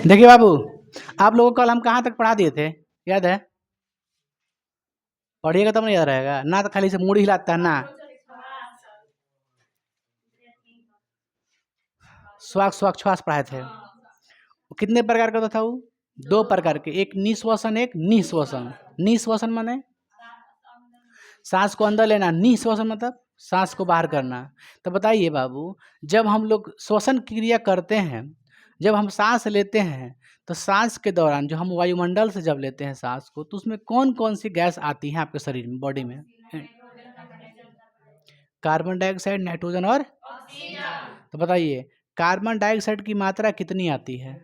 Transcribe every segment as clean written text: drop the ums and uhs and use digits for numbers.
देखिए बाबू, आप लोगों को कल हम कहाँ तक पढ़ा दिए थे, याद है? पढ़िएगा तब नहीं याद रहेगा ना, तो खाली से मुड़ी हिलाता है ना। श्वास श्वास श्वास पढ़ाए थे। कितने प्रकार का था वो? 2 प्रकार के, एक निश्वसन एक निश्वसन। निश्वसन माने सांस को अंदर लेना, निश्वसन मतलब सांस को बाहर करना। तो बताइए बाबू, जब हम लोग श्वसन क्रिया करते हैं, जब हम सांस लेते हैं, तो सांस के दौरान जो हम वायुमंडल से जब लेते हैं सांस को, तो उसमें कौन कौन सी गैस आती है आपके शरीर में, बॉडी में? कार्बन डाइऑक्साइड, नाइट्रोजन और तो बताइए, कार्बन डाइऑक्साइड की मात्रा कितनी आती है?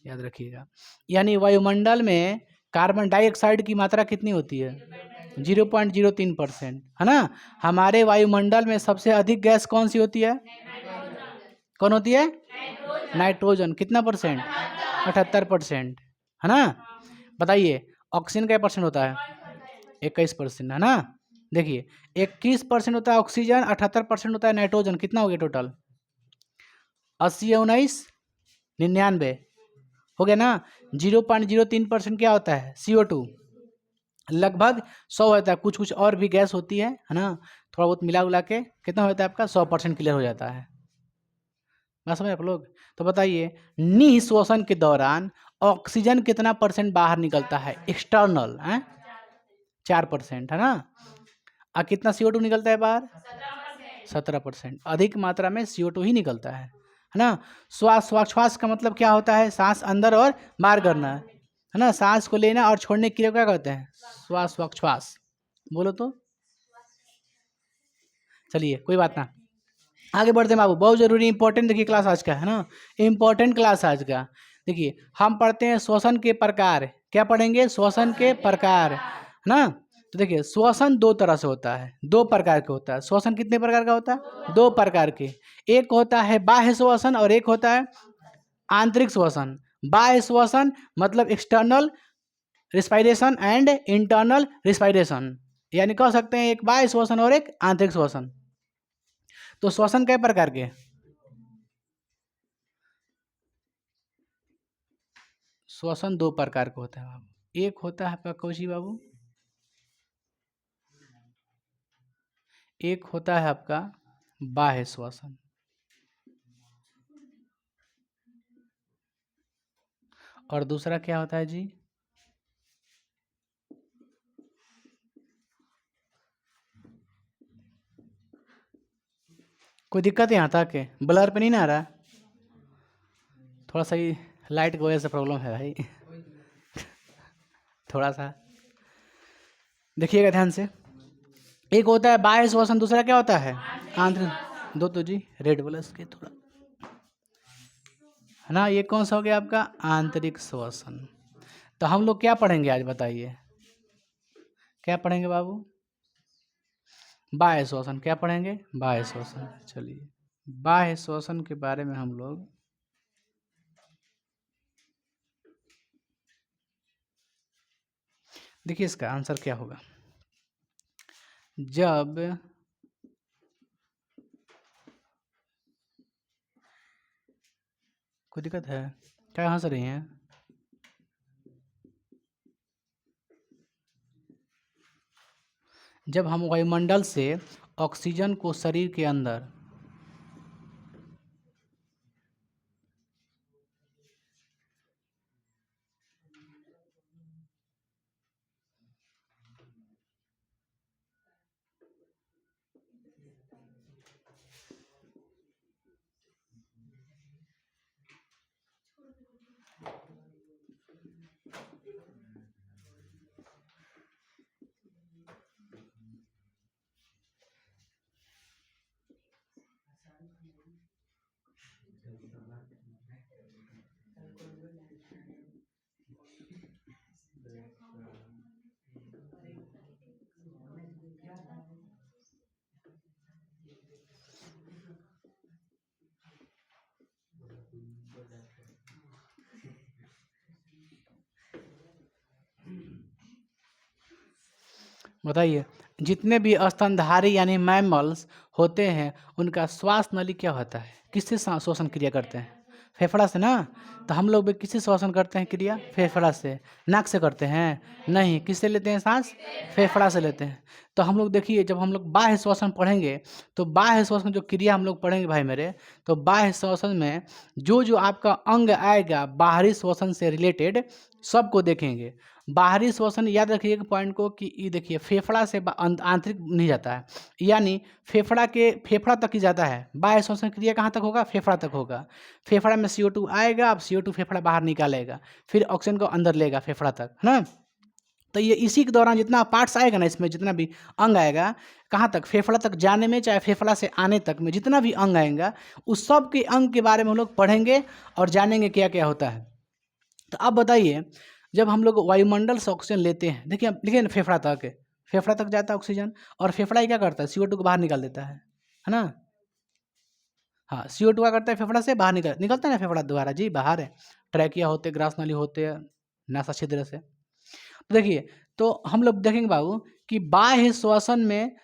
याद रखिएगा, यानी वायुमंडल में कार्बन डाइऑक्साइड की मात्रा कितनी होती है? 0.03%, है ना। हमारे वायुमंडल में सबसे अधिक गैस कौन सी होती है? कौन होती है? नाइट्रोजन। कितना परसेंट? 78%, है ना। बताइए ऑक्सीजन का परसेंट होता है? 21%, है ना। देखिए 21% होता है ऑक्सीजन, 78% होता है नाइट्रोजन। कितना हो गया टोटल? 80 या 19, 99 हो गया ना। 0.03% क्या होता है? CO2। लगभग 100 होता है, कुछ कुछ और भी गैस होती है ना। थोड़ा बहुत मिला उला के कितना होता है आपका? 100% क्लियर हो जाता है। बात समझ आप लोग? तो बताइए, निःश्वसन के दौरान ऑक्सीजन कितना परसेंट बाहर निकलता है एक्सटर्नल? 4%, है ना। और कितना CO2 निकलता है बाहर? 17%। अधिक मात्रा में CO2 ही निकलता है ना। श्वास श्वास का मतलब क्या होता है? सांस अंदर और बाहर करना, है ना। सांस को लेना और छोड़ने की क्रिया क्या कहते हैं? श्वास श्वास। बोलो तो। चलिए कोई बात ना, आगे बढ़ते हैं बाबू। बहुत जरूरी इंपॉर्टेंट देखिए क्लास आज का, है ना। इंपॉर्टेंट क्लास आज का। देखिए हम पढ़ते हैं श्वसन के प्रकार। क्या पढ़ेंगे? श्वसन के प्रकार, है ना। तो देखिए श्वसन 2 तरह से होता है, 2 प्रकार के होता है। श्वसन कितने प्रकार का होता है? 2 प्रकार के। एक होता है बाह्य श्वसन और एक होता है आंतरिक श्वसन। बाह्य श्वसन मतलब external respiration and internal respiration, यानी कह सकते हैं एक बाह्य श्वसन और एक आंतरिक श्वसन। तो श्वसन कई प्रकार के? श्वसन 2 प्रकार का होता है बाबू। एक होता है आपका कौशी बाबू, एक होता है आपका बाह्य श्वसन, और दूसरा क्या होता है जी? कोई दिक्कत है यहाँ तक के? ब्लर पे नहीं ना आ रहा? थोड़ा सा ही लाइट की वजह से प्रॉब्लम है भाई थोड़ा सा देखिएगा ध्यान से। एक होता है बाह्य श्वसन, दूसरा क्या होता है? आंतरिक। दो तो जी रेड प्लस के थोड़ा, है ना। ये कौन सा हो गया आपका? आंतरिक श्वसन। तो हम लोग क्या पढ़ेंगे आज बताइए? क्या पढ़ेंगे बाबू? बाह्य श्वसन। क्या पढ़ेंगे? बाह्य श्वसन। चलिए बाह्य श्वसन के बारे में हम लोग देखिए, इसका आंसर क्या होगा? जब कोई दिक्कत है क्या? हंस रही हैं? जब हम वायुमंडल से ऑक्सीजन को शरीर के अंदर बताइए, जितने भी स्तनधारी यानी मैमल्स होते हैं, उनका श्वास नली क्या होता है? किससे श्वसन क्रिया करते हैं? फेफड़ा से ना। तो हम लोग भी किसी श्वसन करते हैं क्रिया? फेफड़ा से। नाक से करते हैं? नहीं। किससे लेते हैं सांस? फेफड़ा से लेते हैं। तो हम लोग देखिए, जब हम लोग बाह्य श्वसन पढ़ेंगे तो बाह्य श्वसन जो क्रिया हम लोग पढ़ेंगे भाई मेरे, तो बाह्य श्वसन में जो जो आपका अंग आएगा बाहरी श्वसन से रिलेटेड सबको देखेंगे। बाहरी श्वसन याद रखिएगा पॉइंट को कि ये देखिए फेफड़ा से आंतरिक नहीं जाता है, यानी फेफड़ा तक ही जाता है। बाह्य श्वसन क्रिया कहाँ तक होगा? फेफड़ा तक होगा। फेफड़ा में CO2 आएगा, अब CO2 फेफड़ा बाहर निकालेगा, फिर ऑक्सीजन को अंदर लेगा फेफड़ा तक, है ना। तो ये इसी के दौरान जितना पार्ट्स आएगा ना, इसमें जितना भी अंग आएगा, कहाँ तक? फेफड़ा तक जाने में, चाहे फेफड़ा से आने तक में जितना भी अंग आएगा, उस सब के अंग के बारे में हम लोग पढ़ेंगे और जानेंगे क्या क्या होता है। तो अब बताइए, जब हम लोग वायुमंडल से ऑक्सीजन लेते हैं, देखिए ना, फेफड़ा तक जाता है ऑक्सीजन, और फेफड़ा ही क्या करता है? CO2 को बाहर निकाल देता है ना। हाँ, CO2 क्या करता है? फेफड़ा से बाहर निकलता है ना, फेफड़ा द्वारा जी बाहर है। ट्रैकिया होते, ग्रास नली होते, नासा छिद्र से। तो देखिए, तो हम लोग देखेंगे बाबू कि बाह्य श्वसन में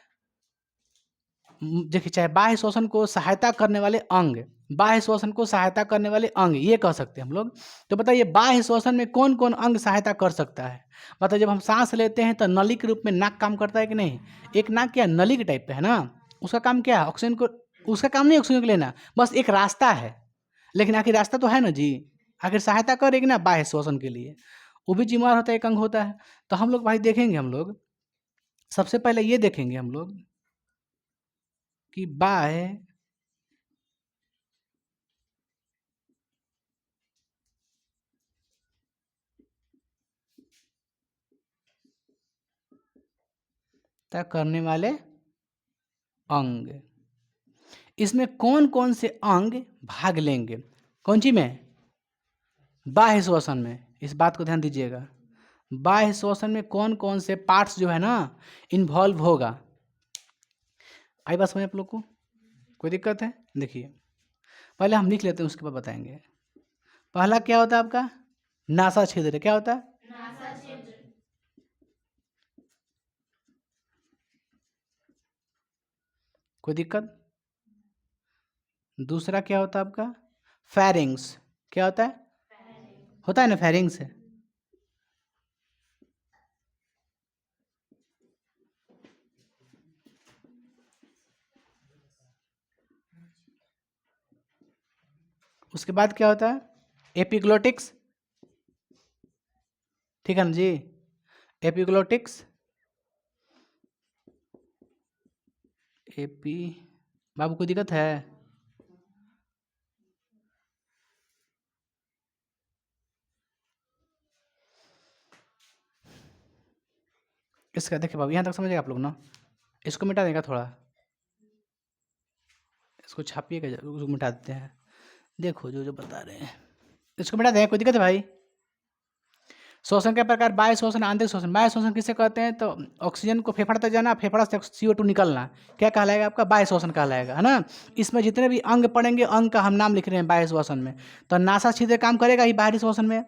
देखिए, चाहे बाह्य श्वसन को सहायता करने वाले अंग, बाह्य श्वसन को सहायता करने वाले अंग ये कह सकते हैं हम लोग। तो बताइए बाह्य श्वसन में कौन कौन अंग सहायता कर सकता है? मतलब जब हम सांस लेते हैं तो नली के रूप में नाक काम करता है कि नहीं? एक नाक क्या नली के टाइप पे है ना, उसका काम क्या है? ऑक्सीजन को, उसका काम नहीं ऑक्सीजन को लेना, बस एक रास्ता है। लेकिन आखिर रास्ता तो है ना जी, आखिर सहायता करेगी ना बाह्य श्वसन के लिए, वो भी जिम्मेवार होता है, एक अंग होता है। तो हम लोग भाई देखेंगे, हम लोग सबसे पहले ये देखेंगे हम लोग कि बाह्य तय करने वाले अंग, इसमें कौन कौन से अंग भाग लेंगे? कौन सी में? बाह्य श्वसन में। इस बात को ध्यान दीजिएगा, बाह्य श्वसन में कौन कौन से पार्ट्स जो है ना इन्वॉल्व होगा। आई बात समझ आप लोग को? कोई दिक्कत है? देखिए, पहले हम लिख लेते हैं, उसके बाद बताएंगे। पहला क्या होता है आपका? नासा छिद्र। क्या होता है? नासा छिद्र। कोई दिक्कत? दूसरा क्या होता है आपका? फेरिंग्स। क्या होता है? होता है ना फेरिंग्स। उसके बाद क्या होता है? एपिग्लोटिक्स। ठीक है ना जी, एपिग्लोटिक्स। एपी, बाबू कोई दिक्कत है? इसका देखिए बाबू, यहाँ तक समझेगा आप लोग ना। इसको मिटा देगा थोड़ा, इसको छापिएगा, उसको मिटा देते हैं। देखो जो जो बता रहे हैं, इसको मिटा दें, कोई दिक्कत है भाई? श्वसन के प्रकार बाह्य श्वसन, आंतरिक श्वसन। बाह्य श्वसन किसे कहते हैं? तो ऑक्सीजन को फेफड़ा तक जाना, फेफड़ा से CO2 निकलना, क्या कहलाएगा आपका? बाह्य श्वसन कहलाएगा, है ना। इसमें जितने भी अंग पड़ेंगे, अंग का हम नाम लिख रहे हैं बाह्य श्वसन में। तो नासा छिद्र काम करेगा ही बाहरी श्वसन में।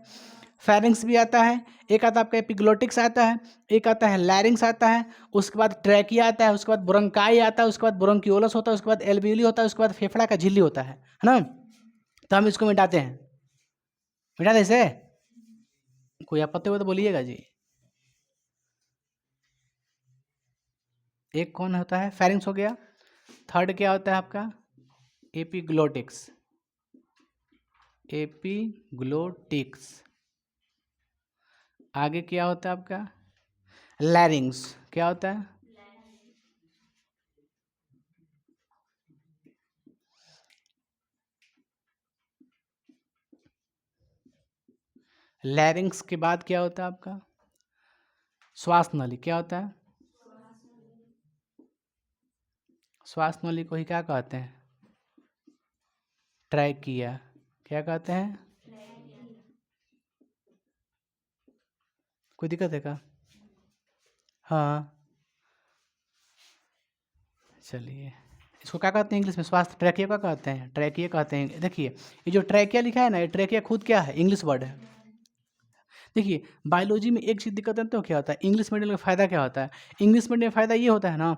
फेरिंग्स भी आता है, एक आता है आपका एपिग्लोटिक्स आता है, एक आता है लैरिंग्स आता है, उसके बाद ट्रैकिया आता है, उसके बाद ब्रोंकाई आता है, उसके बाद ब्रोंकियोलस होता है, उसके बाद एल्वियोली होता है, उसके बाद फेफड़ा का झिल्ली होता है ना। तो हम इसको मिटाते हैं, मिटा दे इसे। कोई आपत्ति हो तो बोलिएगा जी। एक कौन होता है? फेरिंग्स हो गया। थर्ड क्या होता है आपका? एपिग्लोटिक्स। एपिग्लोटिक्स। आगे क्या होता है आपका? लैरिंग्स। क्या होता है? लैरिंग्स के बाद क्या होता है आपका? श्वास नली। क्या होता है? श्वास नली को ही क्या कहते हैं? ट्रैकिया। क्या कहते हैं? कोई दिक्कत है क्या? हाँ, चलिए, इसको क्या कहते हैं इंग्लिश में? स्वास्थ्य ट्रैकिया क्या कहते हैं? ट्रैकिया कहते हैं। देखिए, ये जो ट्रैकिया लिखा है ना, ये ट्रैकिया खुद क्या है? इंग्लिश वर्ड है। देखिए, बायोलॉजी में एक चीज़ दिक्कत है तो क्या होता है, इंग्लिश मीडियम का फ़ायदा क्या होता है? इंग्लिश मीडियम में फ़ायदा ये होता है ना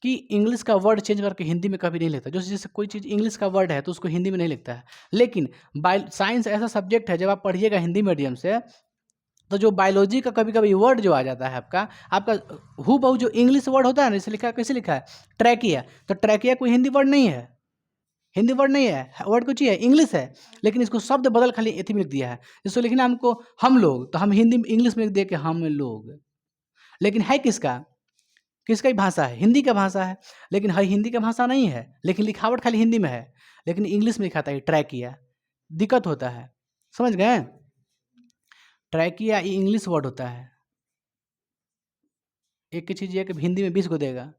कि इंग्लिश का वर्ड चेंज करके हिंदी में कभी नहीं लिखता। जो जैसे कोई चीज़ इंग्लिश का वर्ड है तो उसको हिंदी में नहीं लिखता है। लेकिन साइंस ऐसा सब्जेक्ट है, जब आप पढ़िएगा हिंदी मीडियम से, तो जो बायोलॉजी का कभी कभी वर्ड जो आ जाता है आपका हु बहु जो इंग्लिश वर्ड होता है ना, जैसे लिखा है, कैसे लिखा है ट्रैकिया, तो ट्रैकिया कोई हिंदी वर्ड नहीं है, हिंदी वर्ड नहीं है, वर्ड कुछ ही है, इंग्लिश है, लेकिन इसको शब्द बदल खाली एथी में लिख दिया है। जिसको लिखना हमको हम लोग, तो हम हिंदी में इंग्लिश में लिख दिए कि हम लोग, लेकिन है किसका ही भाषा है, हिंदी का भाषा है, लेकिन है हिंदी का भाषा नहीं है, लेकिन लिखावट खाली हिंदी में है, लेकिन इंग्लिश में लिखा था ट्रैकिया। दिक्कत होता है, समझ गए? ट्रैकिया ये इंग्लिश वर्ड होता है। एक की चीज़ ये कि हिंदी में 20 को देगा,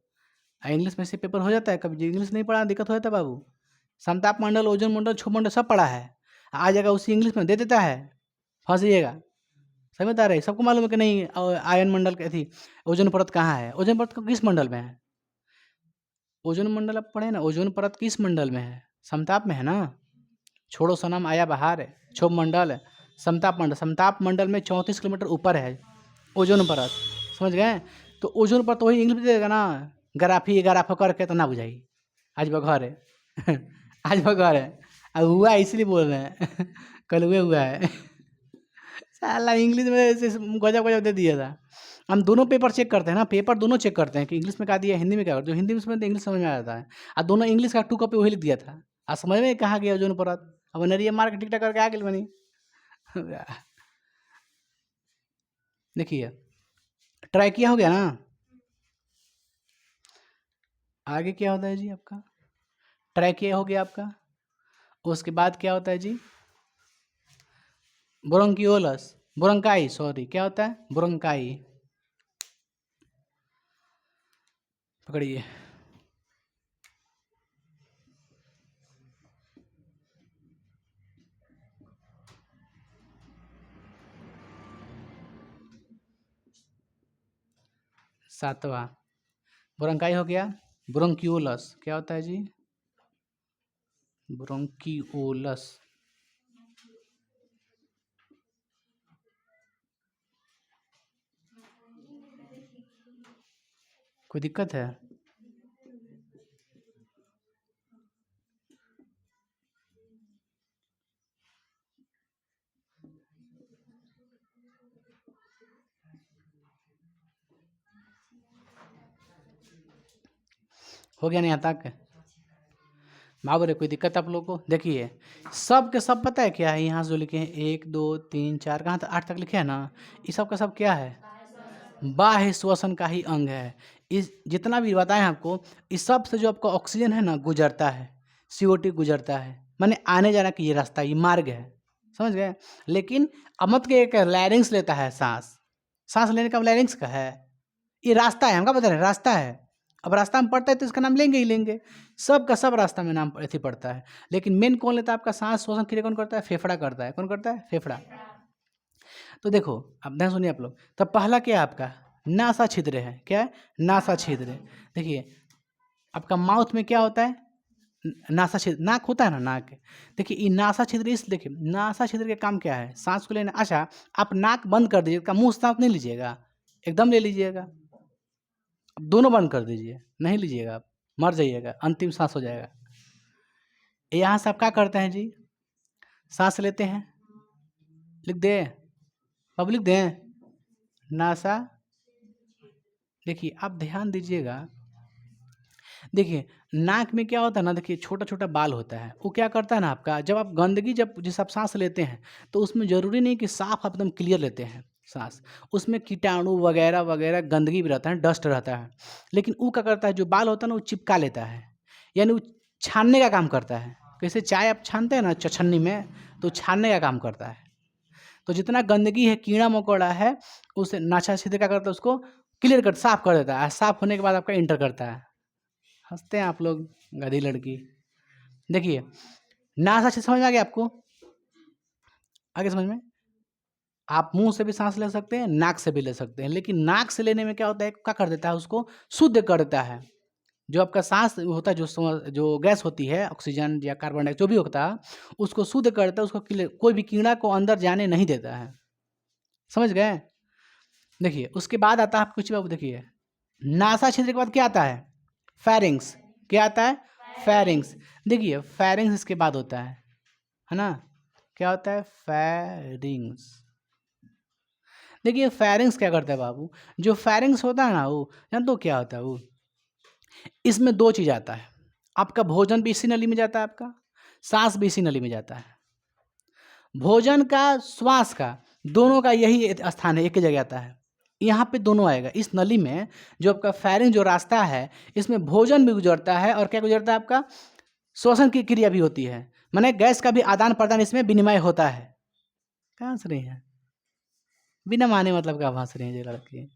इंग्लिश में से पेपर हो जाता है। कभी इंग्लिश नहीं पढ़ा दिक्कत हो जाता है बाबू। समताप मंडल, ओजोन मंडल, क्षोभ मंडल सब पढ़ा है, आ जाएगा उसी इंग्लिश में दे देता है, फंस जाइएगा। समझ बता रहे, सबको मालूम है कि नहीं आयन मंडल की थी, ओजोन परत कहाँ है, ओजोन परत किस मंडल में है? ओजोन मंडल आप पढ़े ना, ओजोन परत किस मंडल में है? समताप में है ना। छोड़ो सनम आया बहार है, क्षोभ मंडल, समताप मंडल में 34 किलोमीटर ऊपर है ओजोन परत, समझ गए? तो ओजोन परत वही इंग्लिश में दे देगा ना, ग्राफो करके, तो ना बुझाई आज बघर है आज बघर है, अब हुआ इसलिए बोल रहे हैं कल हुआ है साला इंग्लिश में ऐसे गजब गजब दे दिया था। हम दोनों पेपर चेक करते हैं ना, पेपर दोनों चेक करते हैं कि इंग्लिश में क्या दिया, हिंदी में क्या, जो हिंदी में समझते हैं इंग्लिश समझ में आ जाता है। और दोनों इंग्लिश का 2 कॉपी वही लिख दिया था, और समझ में कहाँ गया ओजोन परत, अब नरिया मार के टिक टाक करके आ गई बनी देखिए ट्राई किया हो गया ना। आगे क्या होता है जी आपका, ट्राई किया हो गया आपका। उसके बाद क्या होता है जी, ब्रोंकियोलस, ब्रोंकाई, सॉरी क्या होता है, ब्रोंकाई। पकड़िए, सातवां ब्रोंकाई हो गया। ब्रोंकियोलस क्या होता है जी, ब्रोंकियोलस। कोई दिक्कत है? हो गया नहीं यहाँ तक बाबू रे, कोई दिक्कत आप लोग को? देखिए सब के सब पता है क्या है, यहाँ से जो लिखे हैं 1 2 3 4 कहाँ तक 8 तक लिखे हैं ना, ये सब का सब क्या है, बाह्य श्वसन का ही अंग है। इस जितना भी बताएं आपको, इस सब से जो आपका ऑक्सीजन है ना गुजरता है, CO2 गुजरता है, माने आने जाने का ये रास्ता, ये मार्ग है, समझ गए? लेकिन अमत के एक लैरिंग्स लेता है सांस लेने का लैरिंग्स का है, ये रास्ता है, हमका बता रहे रास्ता है। अब रास्ता में पड़ता है तो इसका नाम लेंगे ही लेंगे, सब का सब रास्ता में नाम ऐसे पड़ता है। लेकिन मेन कौन लेता है आपका सांस श्वसन क्रिया, कौन करता है? फेफड़ा करता है। कौन करता है? फेफड़ा। तो देखो अब ध्यान सुनिए आप लोग, तब पहला क्या है आपका, नासा छिद्र है। क्या है? नासा छिद्र। देखिए आपका माउथ में क्या होता है, नासा छिद्र, नाक होता है ना, नाक। देखिए ये नासा छिद्र, इस देखिए नासा छिद्र का काम क्या है, सांस को लेना। अच्छा आप नाक बंद कर दीजिए, मुंह सांस नहीं लीजिएगा, एकदम ले लीजिएगा, दोनों बंद कर दीजिए, नहीं लीजिएगा आप, मर जाइएगा, अंतिम सांस हो जाएगा। यहाँ से आप क्या करते हैं जी, सांस लेते हैं, लिख दे, अब लिख दें नासा। देखिए आप ध्यान दीजिएगा, देखिए नाक में क्या होता है ना, देखिए छोटा छोटा बाल होता है, वो क्या करता है ना आपका, जब आप गंदगी जब जिस आप सांस लेते हैं तो उसमें ज़रूरी नहीं कि साफ एकदम क्लियर लेते हैं सांस, उसमें कीटाणु वगैरह वगैरह गंदगी भी रहता है, डस्ट रहता है। लेकिन वो क्या करता है, जो बाल होता है ना वो चिपका लेता है, यानी वो छानने का काम करता है। कैसे? चाय आप छानते हैं ना छन्नी में, तो छानने का काम करता है। तो जितना गंदगी है, कीड़ा मकोड़ा है, उसे नासा छिद्र क्या करता है, उसको क्लियर कर साफ कर देता है। साफ होने के बाद आपका इंटर करता है। हंसते हैं आप लोग, गधी लड़की। देखिए नासा छिद्र समझ में आ गया आपको? आगे समझ में? आप मुंह से भी सांस ले सकते हैं, नाक से भी ले सकते हैं, लेकिन नाक से लेने में क्या होता है, क्या कर देता है, उसको शुद्ध कर देता है। जो आपका सांस होता है, जो गैस होती है, ऑक्सीजन या कार्बन डाइऑक्साइड जो भी होता है, उसको शुद्ध कर देता है, उसको कोई भी कीड़ा को अंदर जाने नहीं देता है। समझ गए? देखिए उसके बाद आता है कुछ बाबू, देखिए नासा छिद्र के बाद क्या आता है, फेरिंग्स। क्या आता है? फेरिंग्स। देखिए फेरिंग्स इसके बाद होता है ना? क्या होता है? फेरिंग्स। देखिए फेरिंग्स क्या करता है बाबू, जो फेरिंग्स होता है ना वो जान तो क्या होता है वो, इसमें दो चीज आता है, आपका भोजन भी इसी नली में जाता है, आपका सांस भी इसी नली में जाता है। भोजन का श्वास का दोनों का यही स्थान है, एक ही जगह आता है, यहाँ पे दोनों आएगा इस नली में। जो आपका फेरिंग जो रास्ता है इसमें भोजन भी गुजरता है और क्या गुजरता है आपका, श्वसन की क्रिया भी होती है, माने गैस का भी आदान प्रदान इसमें विनिमय होता है। कहाँ हंस रही हैं? बिना माने मतलब क्या हंस रही हैं ये लड़की?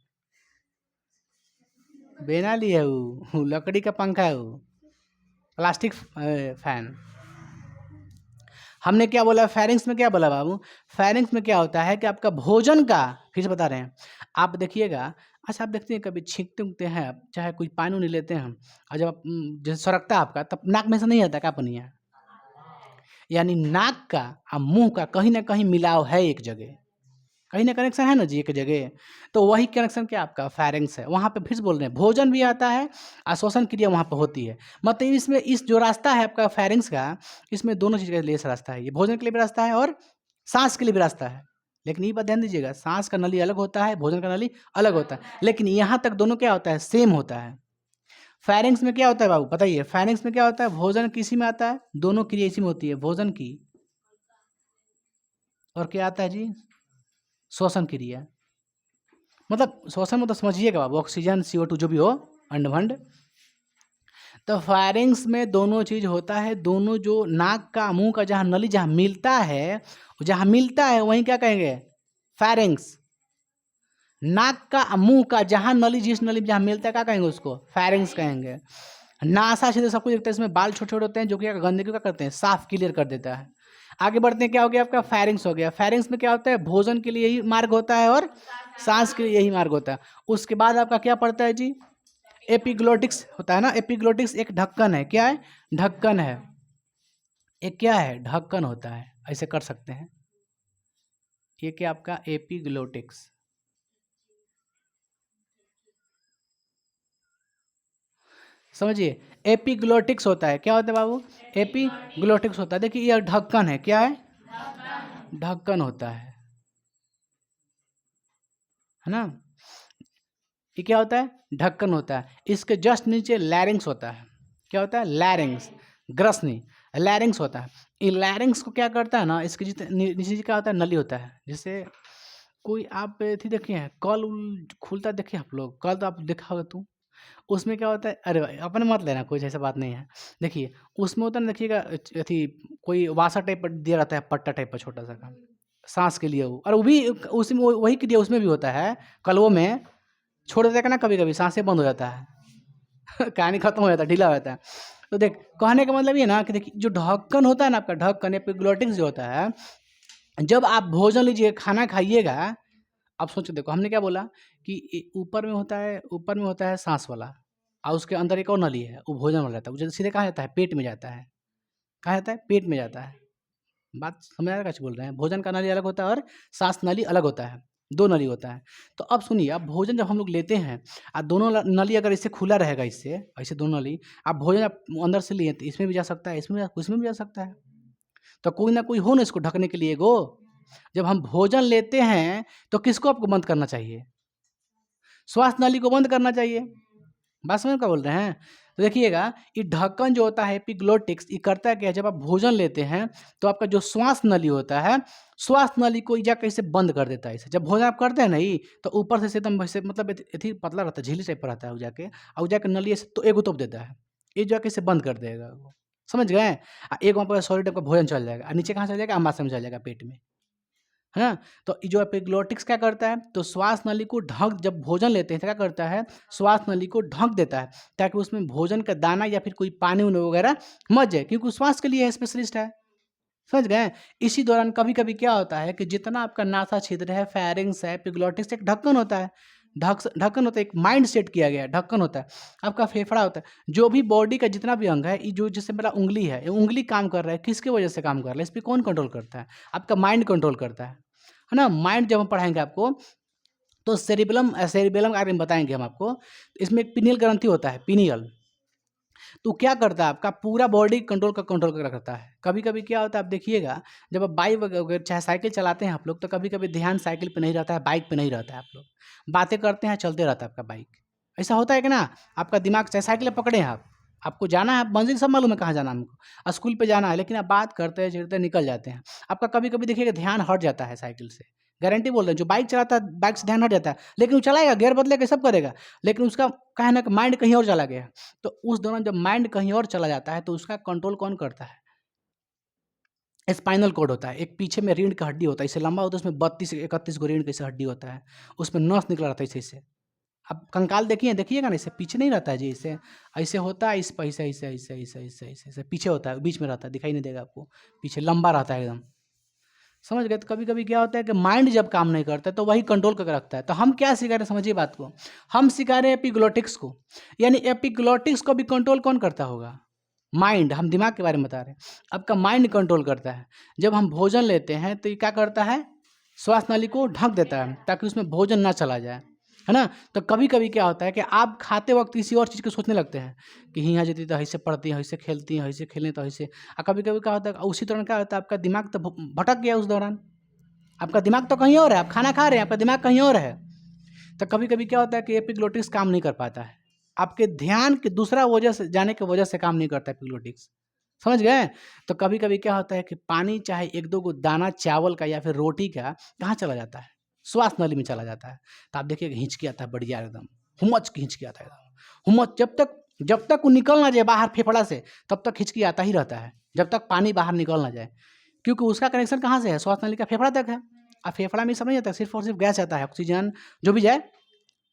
बेना ली है वो लकड़ी का पंखा है वो, प्लास्टिक फैन। हमने क्या बोला फेरिंग्स में, क्या बोला बाबू? फेरिंग्स में क्या होता है कि आपका भोजन का, फिर से बता रहे हैं, आप देखिएगा। अच्छा आप देखते हैं कभी छींकते उगते हैं आप, चाहे कोई पानी नहीं लेते हैं और जब आप जैसे सरकता है आपका तब नाक में से नहीं आता क्या पनिया, यानी नाक का और मुंह का कहीं ना कहीं मिलाव है एक जगह, कहीं ना कनेक्शन है ना जी एक जगह। तो वही कनेक्शन क्या आपका फेरिंग्स है, वहाँ पे फिर से बोल रहे हैं भोजन भी आता है और श्वसन क्रिया वहाँ पे होती है। मतलब इसमें इस जो रास्ता है आपका फेरिंग्स का, इसमें दोनों चीज़ के लिए रास्ता है, ये भोजन के लिए भी रास्ता है और सांस के लिए भी रास्ता है। लेकिन ये बात ध्यान दीजिएगा, सांस का नली अलग होता है, भोजन का नली अलग होता है, लेकिन यहाँ तक दोनों क्या होता है, सेम होता है। फेरिंग्स में क्या होता है बाबू बताइए, फेरिंग्स में क्या होता है, भोजन किसी में आता है, दोनों क्रिया इसी में होती है, भोजन की और क्या आता है जी, श्वसन क्रिया। मतलब श्वसन मतलब समझिएगा बाबू, ऑक्सीजन CO2 जो भी हो अंडभंड। तो फायरिंग्स में दोनों चीज होता है, दोनों जो नाक का मुंह का जहाँ नली जहाँ मिलता है, जहाँ मिलता है वहीं क्या कहेंगे, फायरिंग्स। नाक का मुंह का जहाँ नली, जिस नली में जहाँ मिलता है क्या कहेंगे उसको, फायरिंग्स कहेंगे। नासा छिद्र सब कुछ देखते हैं, इसमें बाल छोटे छोटे होते हैं जो कि गंदगी को क्या करते हैं, साफ क्लियर कर देता है। आगे बढ़ते हैं, क्या हो गया आपका फेरिंग्स हो गया। फेरिंग्स में क्या होता है, भोजन के लिए यही मार्ग होता है और सांस के लिए यही मार्ग होता है। उसके बाद आपका क्या पड़ता है जी, एपिग्लोटिक्स होता है ना। एपिग्लोटिक्स एक ढक्कन है, क्या है, ढक्कन है, एक क्या है, ढक्कन होता है, ऐसे कर सकते हैं। ये क्या आपका एपिग्लोटिक्स, समझिए एपिग्लोटिक्स होता है, क्या होता है बाबू, एपिग्लोटिक्स होता है। देखिए ये ढक्कन है, क्या है, ढक्कन होता है ना। ये क्या होता है, ढक्कन होता है। इसके जस्ट नीचे लैरिंग्स होता है, क्या होता है, लैरिंग्स, ग्रसनी, लैरिंग्स होता है। ये लैरिंग्स को क्या करता है ना, इसके नीचे क्या होता है, नली होता है। जैसे कोई आप थी देखे हैं कल खुलता, देखे आप लोग कल, तो आप देखा होगा तू, उसमें क्या होता है, अरे भाई अपने मत लेना, कुछ ऐसा बात नहीं है। देखिए उसमें होता है ना, देखिएगा अथी कोई वासा टाइप पर दिया रहता है, पट्टा टाइप पर छोटा सा का, सांस के लिए वो, और वो भी उसी में वही क्रिया उसमें भी होता है, कलवों में छोड़ देता है ना, कभी कभी सांसें बंद हो जाता है कहानी खत्म हो जाता है, ढीला हो जाता है। तो देख कहने का मतलब ये ना कि देखिए जो ढक्कन होता है ना आपका, ढक्कन एपिग्लोटिक्स जो होता है, जब आप भोजन लीजिए, खाना खाइएगा, आप सोचो देखो हमने क्या बोला कि ऊपर में होता है, ऊपर में होता है सांस वाला, और उसके अंदर एक और नली है, वो भोजन वाला रहता है, वो सीधे कहाँ जाता है, पेट में जाता है। कहाँ जाता है, पेट में जाता है। बात समझ आ रहा है कैसे बोल रहे हैं, भोजन का नली अलग होता है और सांस नली अलग होता है, दो नली होता है। तो अब सुनिए, अब भोजन जब हम लोग लेते हैं और दोनों नली अगर इससे खुला रहेगा, इससे ऐसे दोनों नली, आप भोजन आप अंदर से लिए तो इसमें भी जा सकता है, इसमें भी जा सकता है। तो कोई ना कोई हो ना इसको ढकने के लिए गो। जब हम भोजन लेते हैं तो किसको आपको बंद करना चाहिए, श्वास नली को बंद करना चाहिए। बात समझ क्या बोल रहे हैं। तो देखिएगा ये ढक्कन जो होता है एपिग्लोटिक्स, ये करता है क्या, जब आप भोजन लेते हैं तो आपका जो श्वास नली होता है, श्वास नली को जाकर इसे बंद कर देता है। इसे जब भोजन आप करते हैं ना ही, तो ऊपर से एकदम वैसे मतलब इतनी पतला रहता है, झिल्ली टाइप पर रहता है, वो जाके और जाके नली ऐसे तो एक उतोप देता है, ये जाके इसे बंद कर देगा वो, समझ गए। एक वहाँ पर सॉलिड टाइप का भोजन चल जाएगा, और नीचे कहाँ चल जाएगा, अमाशय में चल जाएगा, पेट में, है ना। तो ये जो एपिग्लोटिक्स क्या करता है, तो श्वास नली को ढक, जब भोजन लेते हैं तो क्या करता है, श्वास नली को ढक देता है, ताकि उसमें भोजन का दाना या फिर कोई पानी वगैरह मच जाए, क्योंकि श्वास के लिए स्पेशलिस्ट है, समझ गए। इसी दौरान कभी कभी क्या होता है कि जितना आपका नासा छिद्र है, फेरिंग्स है, एपिग्लोटिक्स, एक ढक्कन होता है, ढक्कन होता है, एक माइंड सेट किया गया है, ढक्कन होता है, आपका फेफड़ा होता है, जो भी बॉडी का जितना भी अंग है, ये जो जैसे मेरा उंगली है, ये उंगली काम कर रहा है, किसकी वजह से काम कर रहा है, इस पर कौन कंट्रोल करता है, आपका माइंड कंट्रोल करता है ना। माइंड जब हम पढ़ाएंगे आपको, तो सेरिबेलम सेरिबेलम के बारे में बताएंगे हम आपको। इसमें एक पिनियल ग्रंथि होता है, पिनियल, तो क्या करता है, आपका पूरा बॉडी कंट्रोल कर रखता है। कभी कभी क्या होता है, आप देखिएगा जब आप बाइक वगैरह चाहे साइकिल चलाते हैं आप लोग, तो कभी कभी ध्यान साइकिल पे नहीं रहता है, बाइक पे नहीं रहता है, आप लोग बातें करते हैं, चलते रहता है आपका बाइक। ऐसा होता है कि ना, आपका दिमाग चाहे साइकिल पकड़े हैं आप, आपको जाना है, मंजिल सब मालूम है कहाँ जाना है हमको, स्कूल पे जाना है, लेकिन आप बात करते चलते निकल जाते हैं। आपका कभी कभी देखिएगा ध्यान हट जाता है साइकिल से, गारंटी बोल रहे हैं। जो बाइक चलाता है बाइक से ध्यान हट जाता है, लेकिन वो चलाएगा, गियर बदलेगा, सब करेगा, लेकिन उसका कहे ना कि माइंड कहीं और चला गया। तो उस दौरान जब माइंड कहीं और चला जाता है, तो उसका कंट्रोल कौन करता है? स्पाइनल कोड होता है, एक पीछे में रीढ़ का हड्डी होता है, इससे लंबा होता है, उसमें 32 31 गो रीढ़ का हड्डी होता है, उसमें नस निकला रहता है इसे इससे। अब कंकाल देखिएगा ना, इससे पीछे नहीं रहता है जी, इससे ऐसे होता है, इस पर ऐसे ऐसे ऐसे ऐसे ऐसे ऐसे ऐसे पीछे होता है, बीच में रहता है, दिखाई नहीं देगा आपको, पीछे लंबा रहता है एकदम। समझ गए? तो कभी कभी क्या होता है कि माइंड जब काम नहीं करता है, तो वही कंट्रोल करके रखता है। तो हम क्या सिखा रहे हैं, समझिए बात को, हम सिखा रहे हैं एपिग्लोटिक्स को। यानी एपिग्लोटिक्स को भी कंट्रोल कौन करता होगा? माइंड। हम दिमाग के बारे में बता रहे हैं, आपका माइंड कंट्रोल करता है। जब हम भोजन लेते हैं तो ये क्या करता है, श्वास नली को ढक देता है ताकि उसमें भोजन ना चला जाए, है ना। तो कभी कभी क्या होता है कि आप खाते वक्त किसी और चीज़ को सोचने लगते हैं कि यहाँ जती तो ऐसे पढ़ती है, ऐसे खेलती है, ऐसे खेलने तो ऐसे। और कभी कभी क्या होता है, उसी दौरान क्या होता है, आपका दिमाग तो भटक गया उस दौरान, आपका दिमाग तो कहीं और है, आप खाना खा रहे हैं, आपका दिमाग कहीं और है। तो कभी कभी क्या होता है कि एपिग्लोटिक्स काम नहीं कर पाता है, आपके ध्यान के दूसरा वजह से जाने की वजह से काम नहीं करता एपिग्लोटिक्स। समझ गए? तो कभी कभी क्या होता है कि पानी चाहे एक दो को दाना चावल का या फिर रोटी का कहाँ चला जाता है, श्वास नली में चला जाता है। तो आप देखिए हिंचकी आता है बढ़िया एकदम, हुमच की हिंचकी आता है एकदम, हुमच। जब तक वो निकल ना जाए बाहर फेफड़ा से, तब तक हिंचकी आता ही रहता है, जब तक पानी बाहर निकल ना जाए। क्योंकि उसका कनेक्शन कहाँ से है, श्वास नली का फेफड़ा तक है। अब फेफड़ा में सब नहीं जाता, सिर्फ और सिर्फ गैस आता है, ऑक्सीजन जो भी जाए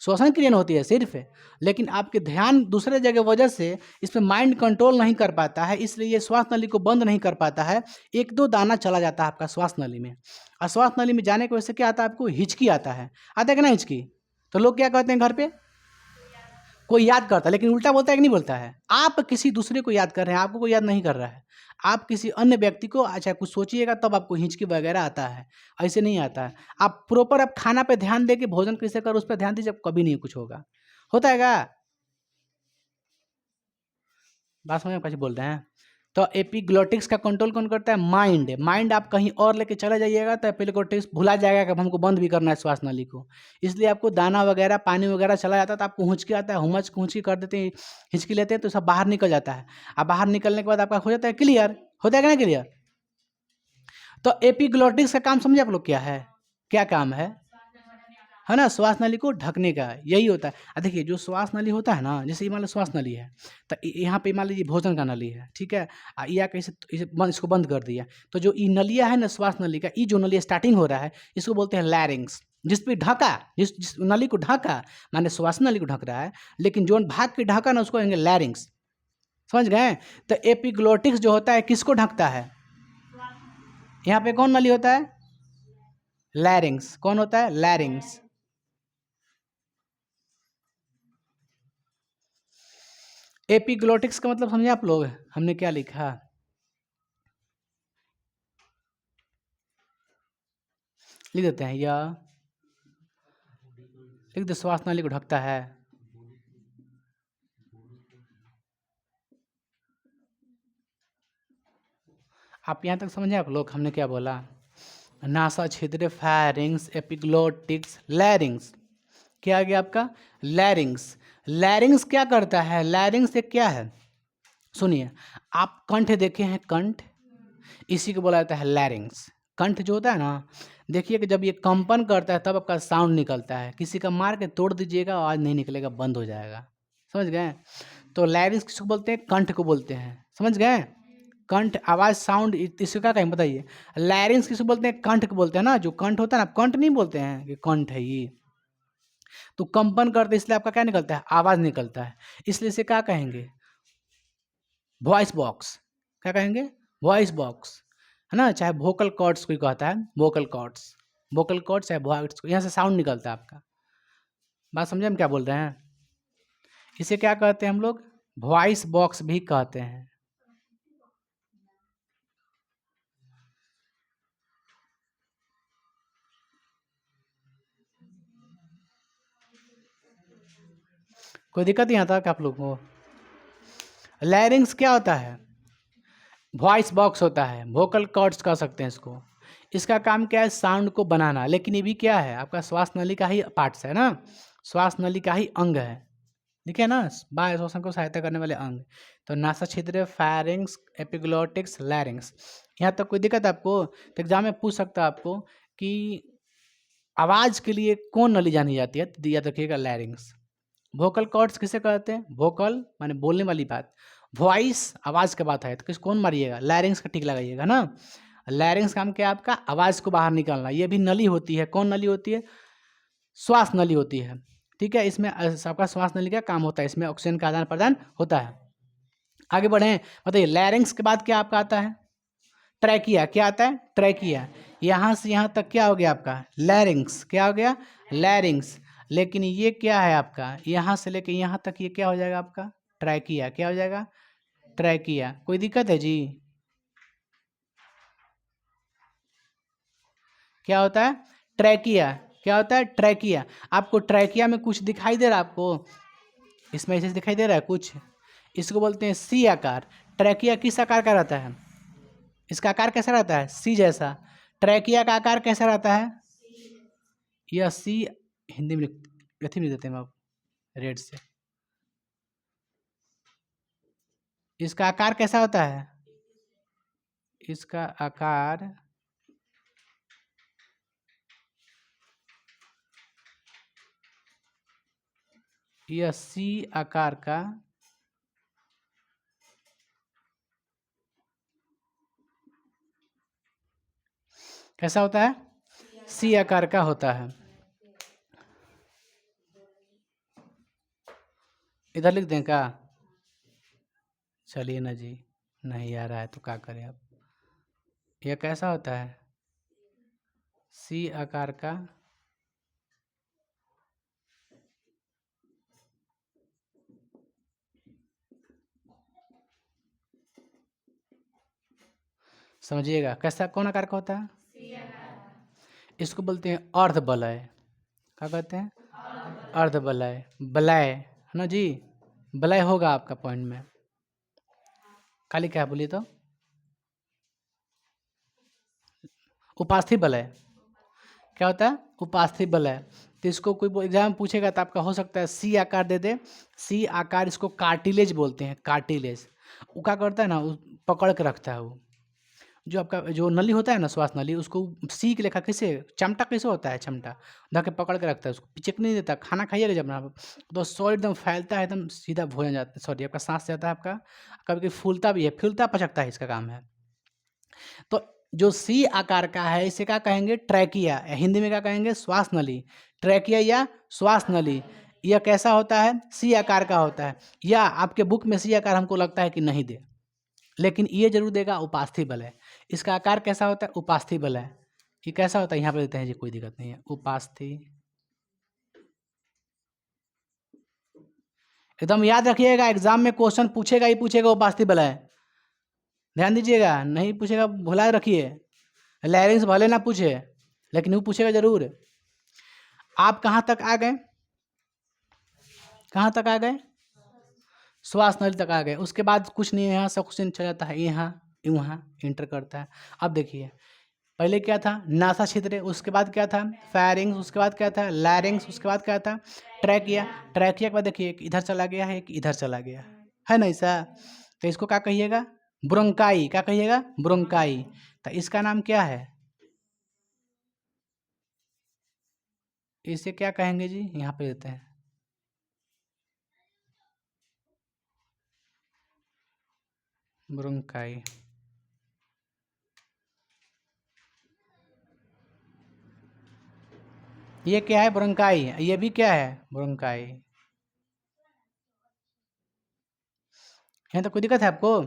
श्वसन क्रिया होती है सिर्फ है। लेकिन आपके ध्यान दूसरे जगह वजह से इसमें माइंड कंट्रोल नहीं कर पाता है, इसलिए ये श्वास नली को बंद नहीं कर पाता है। एक दो दाना चला जाता है आपका श्वास नली में, और श्वास नली में जाने की वजह से क्या आता है, आपको हिचकी आता है कि ना हिचकी। तो लोग क्या कहते हैं घर पे, कोई याद करता है, लेकिन उल्टा बोलता है कि नहीं बोलता है, आप किसी दूसरे को याद कर रहे हैं, आपको कोई याद नहीं कर रहा है, आप किसी अन्य व्यक्ति को अच्छा कुछ सोचिएगा तब आपको हिंचकी वगैरह आता है, ऐसे नहीं आता है। आप प्रॉपर आप खाना पे ध्यान दे के भोजन कैसे कर उस पर ध्यान दीजिए, कभी नहीं कुछ होगा। होता है क्या? बात समझ में कैसे बोल रहे हैं? तो एपिग्लोटिक्स का कंट्रोल कौन करता है? माइंड। माइंड आप कहीं और लेके चले जाइएगा तो एपिग्लोटिक्स भुला जाएगा कि अब हमको बंद भी करना है श्वास नली को। इसलिए आपको दाना वगैरह पानी वगैरह चला जाता है तो आपको हुंचकी आता है, हुमच हुंचकी कर देते हैं, हिंचकी लेते हैं तो सब बाहर निकल जाता है। अब बाहर निकलने के बाद आपका हो जाता है क्लियर, होता है कि ना क्लियर। तो एपिग्लोटिक्स का काम समझे आप लोग क्या है, क्या काम है ना, श्वास नली को ढकने का यही होता है। देखिए जो श्वास नली होता है ना, जैसे ये मान लो श्वास नली है, तो यहाँ पे मान लीजिए भोजन का नली है, ठीक है। या कैसे इसको बंद कर दिया, तो जो ये नलिया है ना श्वास नली का, ये जो नलिया स्टार्टिंग हो रहा है इसको बोलते हैं लैरिंग्स। जिस पे ढका, जिस नली को ढका माने श्वास नली को ढक रहा है, लेकिन जो भाग के ढका ना उसको कहेंगे लैरिंग्स। समझ गए? तो एपिग्लोटिक्स जो होता है किसको ढकता है, यहाँ पे कौन नली होता है, लैरिंग्स। कौन होता है? लैरिंग्स। एपिग्लोटिक्स का मतलब समझे आप लोग, हमने क्या लिखा, लिख देते हैं, या लिख दे श्वास नली को ढकता है। आप यहाँ तक समझे आप लोग, हमने क्या बोला, नासा छिद्र, फायरिंग्स, एपिग्लोटिक्स, लैरिंग्स। क्या आ गया आपका? लैरिंग्स। लैरिंग्स क्या करता है, लैरिंग्स एक क्या है, सुनिए। आप कंठ देखे हैं, कंठ, इसी को बोला जाता है लैरिंग्स। कंठ जो होता है ना, देखिए कि जब ये कंपन करता है तब आपका साउंड निकलता है, किसी का मार के तोड़ दीजिएगा आवाज़ नहीं निकलेगा, बंद हो जाएगा। समझ गए? तो लैरिंग्स किसको बोलते हैं? कंठ को बोलते हैं। समझ गए? कंठ आवाज़ साउंड इसको क्या कहें बताइए। लैरिंग्स किसको बोलते हैं? कंठ को बोलते हैं ना, जो कंठ होता है ना, कंठ नहीं बोलते हैं कि कंठ है ये। तो कंपन करते इसलिए आपका क्या निकलता है? आवाज़ निकलता है, इसलिए इसे क्या कहेंगे? Voice box. क्या कहेंगे? वॉइस बॉक्स, है ना। चाहे वोकल कॉर्ड्स कोई कहता है, वोकल कॉर्ड्स, वोकल कॉर्ड्स चाहे वॉइस, यहाँ से साउंड निकलता है आपका। बात समझे हम क्या बोल रहे हैं? इसे क्या कहते हैं हम लोग? वॉइस बॉक्स भी कहते हैं। कोई दिक्कत नहीं आता क्या आप लोग को? लैरिंग्स क्या होता है? वॉइस बॉक्स होता है, वोकल कॉर्ड्स कह सकते हैं इसको। इसका काम क्या है? साउंड को बनाना। लेकिन ये भी क्या है? आपका श्वास नली का ही पार्ट्स है ना, श्वास नली का ही अंग है, ठीक है ना, वायु श्वसन को सहायता करने वाले अंग। तो नासा छिद्र, फायरिंग्स, एपिग्लोटिक्स, लैरिंग्स। यहाँ तक कोई दिक्कत है आपको? तो एग्जाम में पूछ सकता है आपको कि आवाज के लिए कौन नली जानी जाती है, तो याद रखिएगा लैरिंग्स। वोकल कॉर्ड्स किसे कहते हैं? वोकल माने बोलने वाली बात, वॉइस आवाज का बात है, तो किस कौन मारिएगा? लैरिंग्स का टिक लगाइएगा ना। लैरिंग्स काम क्या है आपका? आवाज को बाहर निकालना। ये भी नली होती है। कौन नली होती है? श्वास नली होती है, ठीक है। इसमें आपका श्वास नली का काम होता है, इसमें ऑक्सीजन का आदान प्रदान होता है। आगे बढ़े, बताइए लैरिंग्स के बाद क्या आपका आता है? ट्रैकिया। क्या आता है? ट्रैकिया। यहाँ से यहाँ तक क्या हो गया आपका? लैरिंग्स। क्या हो गया? लैरिंग्स। लेकिन ये क्या है आपका? यहाँ से लेके यहाँ तक ये क्या हो जाएगा आपका? ट्रैकिया। क्या हो जाएगा? ट्रैकिया। कोई दिक्कत है जी? क्या होता है? ट्रैकिया। क्या होता है? ट्रैकिया। आपको ट्रैकिया में कुछ दिखाई दे रहा है आपको? इसमें ऐसे दिखाई दे रहा है कुछ? इसको बोलते हैं सी आकार। ट्रैकिया किस आकार का रहता है? इसका आकार कैसा रहता है? सी जैसा। ट्रैकिया का आकार कैसा रहता है? यह सी हिंदी में अथी में देते हैं आप रेड से। इसका आकार कैसा होता है? इसका आकार यह सी आकार का कैसा होता है? सी आकार का होता है। इधर लिख दें क्या? चलिए ना जी, नहीं आ रहा है तो क्या करें अब। यह कैसा होता है? सी आकार का समझिएगा कैसा कौन आकार का होता है? इसको बोलते हैं अर्ध वलय। क्या कहते हैं? अर्ध वलय। वलय है ना जी, वलय होगा आपका पॉइंट में। खाली क्या बोलिए तो? उपास्थि वलय। क्या होता है? उपास्थि वलय। तो इसको कोई एग्जाम में पूछेगा तो आपका हो सकता है सी आकार दे दे। सी आकार इसको कार्टिलेज बोलते हैं, कार्टिलेज। वो क्या करता है ना, वो पकड़ के रखता है। वो जो आपका जो नली होता है ना, श्वास नली, उसको सी के लेखा कैसे चमटा कैसे होता है, चमटा धके पकड़ के रखता है, उसको पिचक नहीं देता। खाना खाइएगा जब आप तो सॉलिड एकदम फैलता है, एकदम सीधा भोजन जाता है, सॉरी आपका सांस जाता है आपका। कभी कभी फूलता भी है, फूलता पचकता है, इसका काम है। तो जो सी आकार का है इसे क्या कहेंगे? ट्रैकिया। हिंदी में क्या कहेंगे? श्वास नली। ट्रैकिया या श्वास नली। यह कैसा होता है? सी आकार का होता है। या आपके बुक में सी आकार हमको लगता है कि नहीं दे, लेकिन ये जरूर देगा उपास्थि बलय। इसका आकार कैसा होता है? उपास्थि बलय। ये कैसा होता है? यहाँ पे देते हैं जी, कोई दिक्कत नहीं है। उपास्थि। एकदम याद रखिएगा, एग्जाम में क्वेश्चन पूछेगा ही पूछेगा उपास्थि बलय। ध्यान दीजिएगा, नहीं पूछेगा भुला रखिए। लैरिंग्स भले ना पूछे, लेकिन वो पूछेगा जरूर। आप कहाँ तक आ गए? कहाँ तक आ गए? श्वास नली तक आ गए। उसके बाद कुछ नहीं है, यहाँ से क्वेश्चन चल जाता है, यहाँ वहाँ इंटर करता है। अब देखिए, पहले क्या था? नासा छिद्र। उसके बाद क्या था? फायरिंग्स। उसके बाद क्या था? लैरिंग्स। उसके बाद क्या था? ट्रैकिया। ट्रैकिया के बाद देखिए एक इधर चला गया है, एक इधर चला गया है ना ऐसा। तो इसको क्या कहिएगा? ब्रोंकाई। क्या कहिएगा? ब्रोंकाई। तो इसका नाम क्या है? इसे क्या कहेंगे जी? यहाँ पे देते हैं ब्रोंकाई। ये क्या है? ब्रोंकाई। ये भी क्या है? ब्रोंकाई। यहाँ तो कोई दिक्कत है आपको?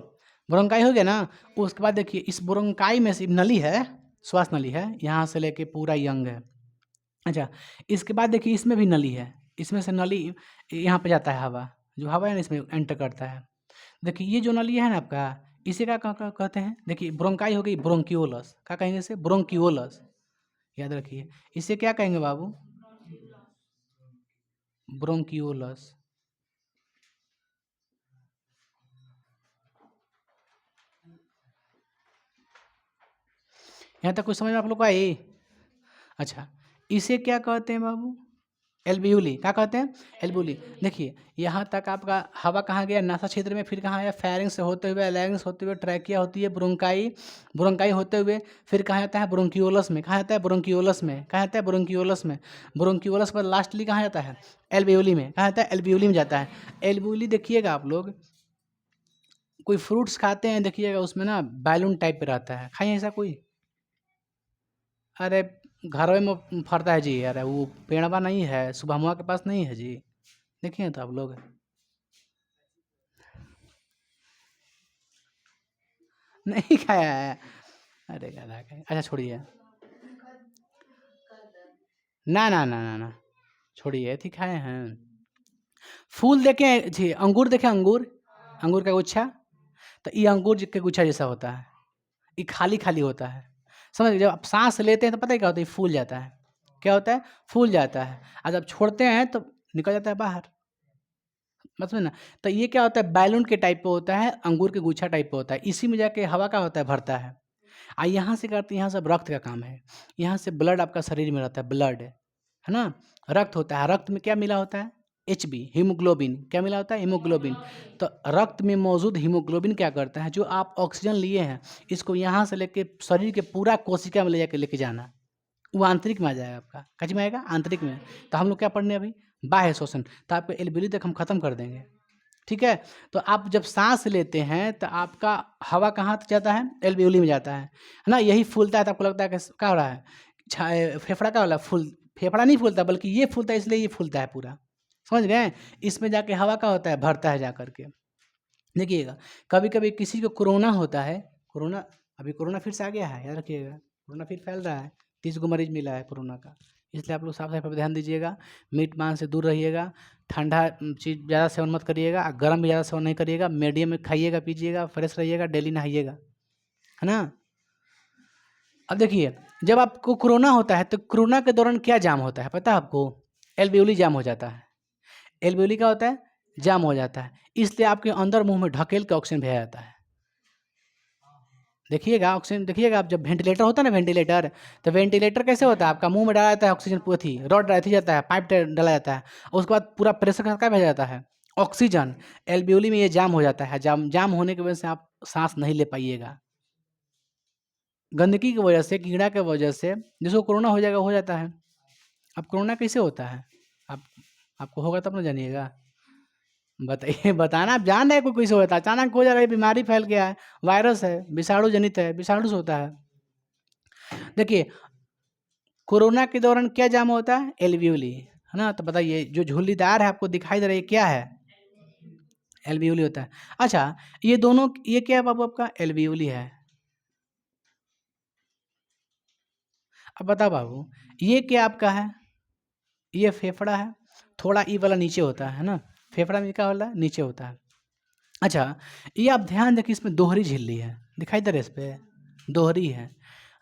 ब्रोंकाई हो गया ना। उसके बाद देखिए इस ब्रोंकाई में से नली है, श्वास नली है, यहाँ से लेके पूरा यंग है। अच्छा, इसके बाद देखिए इसमें भी नली है। इसमें से नली यहाँ पे जाता है हवा, जो हवा है ना इसमें एंटर करता है। देखिए ये जो नली है ना आपका, इसे क्या कहते हैं? देखिए ब्रोंकाई हो गई, ब्रोंकियोलस। क्या कहेंगे इसे? ब्रोंकियोलस। याद रखिए, इसे क्या कहेंगे बाबू? ब्रोंकियोलस। यहाँ तक कुछ समझ में आप लोग को आई? अच्छा, इसे क्या कहते हैं बाबू? एल्वियोली। क्या कहते हैं? एल्वियोली। देखिए यहाँ तक आपका हवा कहाँ गया? नासा क्षेत्र में। फिर कहाँ आया? फेरिंग्स से होते हुए, लैरिंग्स होते हुए, ट्रैकिया होती है, ब्रोंकाई, ब्रोंकाई होते हुए फिर कहाँ आता है? ब्रोंकियोलस में। कहाँ आता है? ब्रोंकियोलस में। कहाँ आता है? ब्रोंकियोलस में। ब्रोंकियोलस पर लास्टली कहाँ जाता है? एल्वियोली में। कहाँ आता है? एल्वियोली में जाता है। एल्वियोली देखिएगा आप लोग, कोई फ्रूट्स खाते हैं देखिएगा उसमें ना बैलून टाइप पे रहता है, खाइए ऐसा कोई? अरे घरों में फरता है जी, अरे वो पेड़वा नहीं है, सुबह के पास नहीं है जी, देखिए तो आप लोग नहीं खाया है। अरे गधा का, अच्छा छोड़िए, ना ना ना ना ना, छोड़िए, थी खाए हैं। फूल देखे जी, अंगूर देखे? अंगूर, अंगूर का गुच्छा, तो ये अंगूर के गुच्छा जैसा होता है, ये खाली खाली होता है, समझ गए? जब आप सांस लेते हैं तो पता है क्या होता है? फूल जाता है। क्या होता है? फूल जाता है। और जब छोड़ते हैं तो निकल जाता है बाहर, मतलब ना। तो ये क्या होता है? बैलून के टाइप पे होता है, अंगूर के गुच्छा टाइप पे होता है, इसी में जाके हवा का होता है, भरता है। यहाँ से करते हैं, यहाँ सब रक्त का काम है, यहाँ से ब्लड आपका शरीर में रहता है, ब्लड है ना, रक्त होता है। रक्त में क्या मिला होता है? HB, haemoglobin. क्या मिला होता है? हीमोग्लोबिन। तो रक्त में मौजूद हीमोग्लोबिन क्या करता है? जो आप ऑक्सीजन लिए हैं, इसको यहाँ से लेके शरीर के पूरा कोशिका में ले जाके लेके जाना, वो आंतरिक में आ जाएगा आपका। कच में आएगा? आंतरिक में। तो हम लोग क्या पढ़ने अभी? बाह्य शोषण। तो आपको एल्वियोली तक हम खत्म कर देंगे, ठीक है? तो आप जब सांस लेते हैं तो आपका हवा कहाँ तक जाता है? एल्वियोली में जाता है ना, यही फूलता है। तो आपको लगता है कि क्या हो रहा है? फेफड़ा क्या हो रहा है? फूल, फेफड़ा नहीं फूलता, बल्कि ये फूलता है, इसलिए ये फूलता है पूरा, समझ गए? इसमें जाके हवा का होता है, भरता है जा करके। देखिएगा कभी कभी किसी को कोरोना होता है, कोरोना, अभी कोरोना फिर से आ गया है, याद रखिएगा, कोरोना फिर फैल रहा है, 30 को मरीज मिला है कोरोना का, इसलिए आप लोग साफ सफाई पर ध्यान दीजिएगा, मीट मांस से दूर रहिएगा, ठंडा चीज़ ज़्यादा सेवन मत करिएगा, गर्म भी ज़्यादा सेवन नहीं करिएगा, मीडियम में खाइएगा, पीजिएगा, फ्रेश रहिएगा, डेली नहाइएगा, है ना? अब देखिए, जब आपको कोरोना होता है तो कोरोना के दौरान क्या जाम होता है पता है आपको? एल्वियोली जाम हो जाता है। एल्वियोली क्या होता है? जाम हो जाता है, इसलिए आपके अंदर मुंह में ढकेल के ऑक्सीजन भेजा जाता है। देखिएगा ऑक्सीजन, देखिएगा आप, जब वेंटिलेटर होता है ना, वेंटिलेटर, तो वेंटिलेटर कैसे होता है? आपका मुंह में डाला जाता है ऑक्सीजन, पूरी थी रॉड डाली जाता है, पाइप डाला जाता है, उसके बाद पूरा प्रेशर का भेजा जाता है ऑक्सीजन। एल्वियोली में ये जाम हो जाता है, जाम जाम होने की वजह से आप सांस नहीं ले पाइएगा, गंदगी की वजह से, कीड़ा की वजह से। जिसको कोरोना हो जाएगा, हो जाता है। अब कोरोना कैसे होता है? आप, आपको होगा तब ना जानिएगा, बताइए, बताना। आप जान रहे हैं कोई कैसे होता है? अचानक हो जा रहा है, बीमारी फैल गया है, वायरस है, विषाणु जनित है, विषाणु से होता है। देखिए कोरोना के दौरान क्या जाम होता है? एल्वियोली, है ना? तो बताइए, जो झुल्लीदार है आपको दिखाई दे रहा है, ये क्या है? एल्वियोली होता है। अच्छा, ये दोनों, ये क्या है बाबू? आपका एल्वियोली है। अब बताओ बाबू, ये क्या आपका है? ये फेफड़ा है, थोड़ा ई वाला नीचे होता है ना, फेफड़ा में क्या वाला नीचे होता है। अच्छा, ये आप ध्यान देखिए, इसमें दोहरी झिल्ली है, दिखाई दे रहा है इस पे? दोहरी है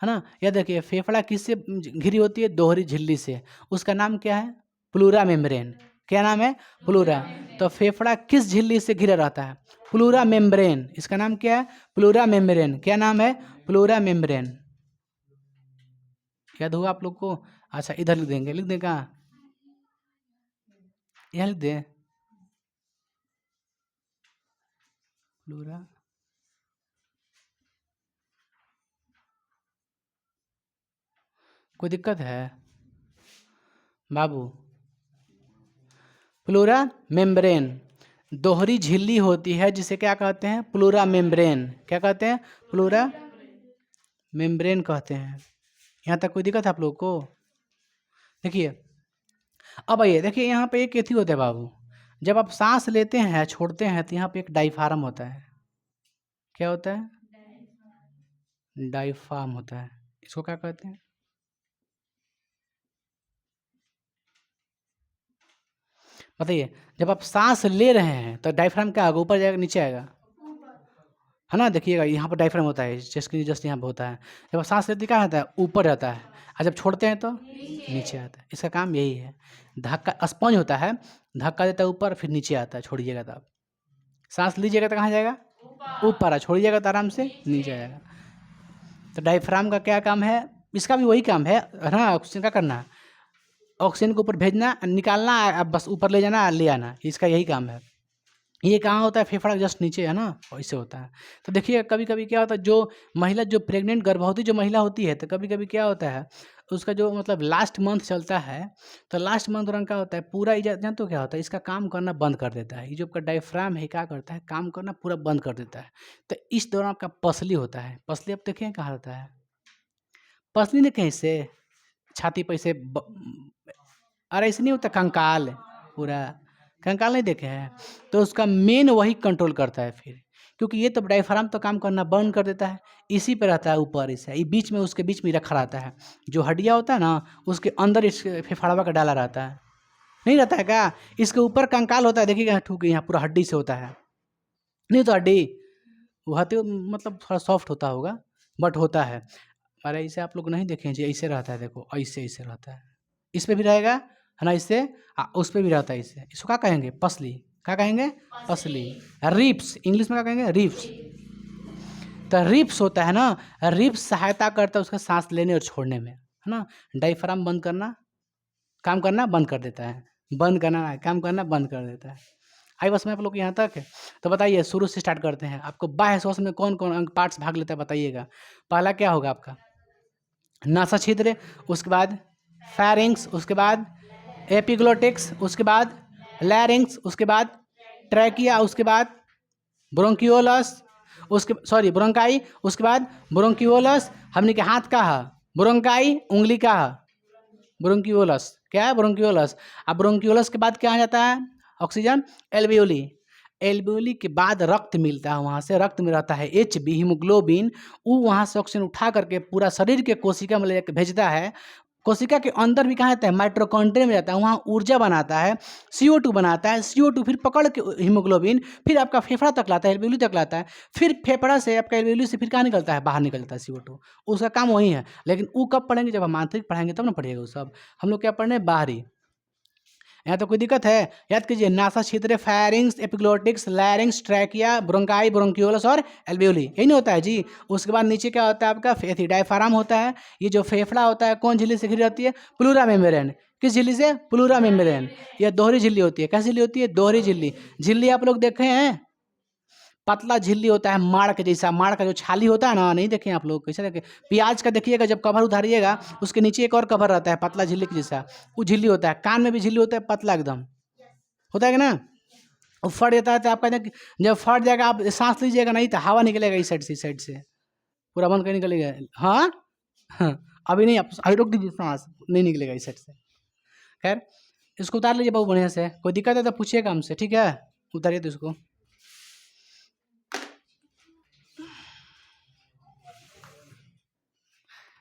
ना? यह देखिए, फेफड़ा किससे घिरी होती है? दोहरी झिल्ली से। उसका नाम क्या है? Pleura membrane. क्या नाम है? प्लूरा। तो फेफड़ा किस झिल्ली से घिरा रहता है? Pleura membrane. इसका नाम क्या है? Pleura membrane. क्या नाम है? Pleura membrane. याद हुआ आप लोग को? अच्छा, इधर लिख देंगे, लिख दें कहाँ? यहाँ लिख दें, प्लूरा, कोई दिक्कत है बाबू? प्लूरा मेम्ब्रेन, दोहरी झिल्ली होती है जिसे क्या कहते हैं? Pleura membrane. क्या कहते हैं? प्लूरा मेम्ब्रेन कहते हैं। यहाँ तक कोई दिक्कत है आप लोग को? देखिए, अब आइए देखिए, यहाँ पे एक एथी होता है बाबू, जब आप सांस लेते हैं, छोड़ते हैं, तो यहाँ पे एक डायफ्राम होता है। क्या होता है? डायफ्राम होता है। इसको क्या कहते हैं? बताइए, जब आप सांस ले रहे हैं तो डायफ्राम क्या होगा? ऊपर जाएगा, नीचे आएगा, है ना? देखिएगा यहाँ पर डायफ्राम होता है, चेस्ट के जस्ट यहाँ पर होता है। जब आप सांस लेते क्या होता है? ऊपर रहता है, और जब छोड़ते हैं तो नीचे आता है। इसका काम यही है। धक्का, स्पंज होता है, धक्का देता है ऊपर, फिर नीचे आता है, छोड़िएगा तो आप सांस लीजिएगा तो कहाँ जाएगा? ऊपर। छोड़िएगा तो आराम से नीचे आएगा। तो डायफ्राम का क्या काम है? इसका भी वही काम है ना, ऑक्सीजन का करना, ऑक्सीजन को ऊपर भेजना, निकालना, अब बस ऊपर ले जाना, ले आना, इसका यही काम है। ये कहाँ होता है? फेफड़ा जस्ट नीचे है ना, वैसे होता है। तो देखिए कभी कभी क्या होता है, जो महिला, जो प्रेग्नेंट गर्भवती जो महिला होती है, तो कभी कभी क्या होता है, उसका जो मतलब लास्ट मंथ चलता है, तो लास्ट मंथ दौरान क्या होता है, पूरा जान तो क्या होता है, इसका काम करना बंद कर देता है। ये जो आपका डायफ्राम है क्या करता है, काम करना पूरा बंद कर देता है। तो इस दौरान आपका पसली होता है। पसली आप देखें कहाँ होता है? पसली ने कहीं से छाती पे से अरे ऐसे नहीं होता, कंकाल पूरा, कंकाल नहीं देखे हैं? तो उसका मेन वही कंट्रोल करता है फिर, क्योंकि ये तो डायफ्राम तो काम करना बंद कर देता है, इसी पे रहता है ऊपर, इसे ये बीच में, उसके बीच में रखा रहता है, जो हड्डियाँ होता है ना, उसके अंदर इस फेफड़ावा का डाला रहता है, नहीं रहता है क्या? इसके ऊपर कंकाल होता है, देखिएगा ठूक, यहाँ पूरा हड्डी से होता है, नहीं तो हड्डी वो हत्ती मतलब थोड़ा सॉफ्ट होता होगा, बट होता है। अरे इसे आप लोग नहीं देखें जी, ऐसे रहता है, देखो ऐसे ऐसे रहता है, इस पे भी रहेगा है ना, इससे उस पे भी रहता है, इससे, इसको क्या कहेंगे? पसली। क्या कहेंगे? पसली। रिप्स, इंग्लिश में क्या कहेंगे? रिप्स। तो रिप्स होता है ना, रिप्स सहायता करता है उसका सांस लेने और छोड़ने में, है ना। डायफ्राम बंद करना, काम करना बंद कर देता है, बंद करना, काम करना बंद कर देता है। आई बस में आप लोग यहाँ तक। तो बताइए शुरू से स्टार्ट करते हैं। आपको बाह्य श्वास में कौन कौन अंग पार्ट्स भाग लेता है बताइएगा। पहला क्या होगा आपका? नासा छिद्र, उसके बाद फेरिंग्स, उसके बाद एपिग्लोटिक्स, उसके बाद लैरिंग्स, उसके बाद ट्रैकिया, उसके बाद ब्रोंकियोलस, उसके सॉरी ब्रोंकाई, उसके बाद ब्रोंकियोलस, हमने के हाथ का है ब्रोंकाई, उंगली का है ब्रोंकियोलस। क्या है? ब्रोंकियोलस। अब ब्रोंकियोलस के बाद क्या आ जाता है? ऑक्सीजन। एल्वियोली, एल्वियोली के बाद रक्त मिलता है, वहाँ से रक्त में रहता है HB हीमोग्लोबिन, वो वहाँ से ऑक्सीजन उठा करके पूरा शरीर के कोशिका में लेकर भेजता है। कोशिका के अंदर भी कहाँ जाता है? माइटोकॉन्ड्रिया में जाता है, वहाँ ऊर्जा बनाता है, CO2 बनाता है, CO2 फिर पकड़ के हीमोग्लोबिन फिर आपका फेफड़ा तक लाता है, एल्वियोली तक लाता है, फिर फेफड़ा से आपका एल्वियोली से फिर कहाँ निकलता है? बाहर निकल जाता है CO2। उसका काम वही है। लेकिन वो कब पढ़ेंगे? जब हम आंतरिक पढ़ाएंगे तब ना पढ़िएगा वो सब। हम लोग क्या पढ़ने? बाहरी। यहाँ तो कोई दिक्कत है? याद कीजिए, नासा छिद्र, फेरिंग्स, एपिग्लोटिक्स, लैरिंग्स, ट्रैकिया, ब्रोंकाई, ब्रोंकियोलस और एल्वियोली, यही नहीं होता है जी। उसके बाद नीचे क्या होता है आपका? डायफ्राम होता है। ये जो फेफड़ा होता है कौन झिल्ली से घिरी रहती है? Pleura membrane. किस झिल्ली से? Pleura membrane. यह दोहरी झिल्ली होती है। कैसी झिल्ली होती है? दोहरी झिल्ली। झिल्ली आप लोग देखे हैं? पतला झिल्ली होता है, माड़ के जैसा, माड़ का जो छाली होता है ना, नहीं देखे आप लोग? कैसे देखे? प्याज का देखिएगा, जब कवर उतारिएगा उसके नीचे एक और कवर रहता है पतला झिल्ली के जैसा, वो झिल्ली होता है। कान में भी झिल्ली होता है, पतला एकदम होता है कि ना, वो फट जाता है तो आपका जब फट जाएगा आप सांस लीजिएगा नहीं तो हवा निकलेगा इस साइड से, इस साइड से पूरा बंद कर निकलेगा। हाँ, हाँ, अभी नहीं, आप अभी रोक दीजिए, सांस नहीं निकलेगा इस साइड से। खैर, इसको उतार लीजिए बहुत बढ़िया से। कोई दिक्कत है तो पूछिएगा हमसे, ठीक है? उतारिए तो इसको।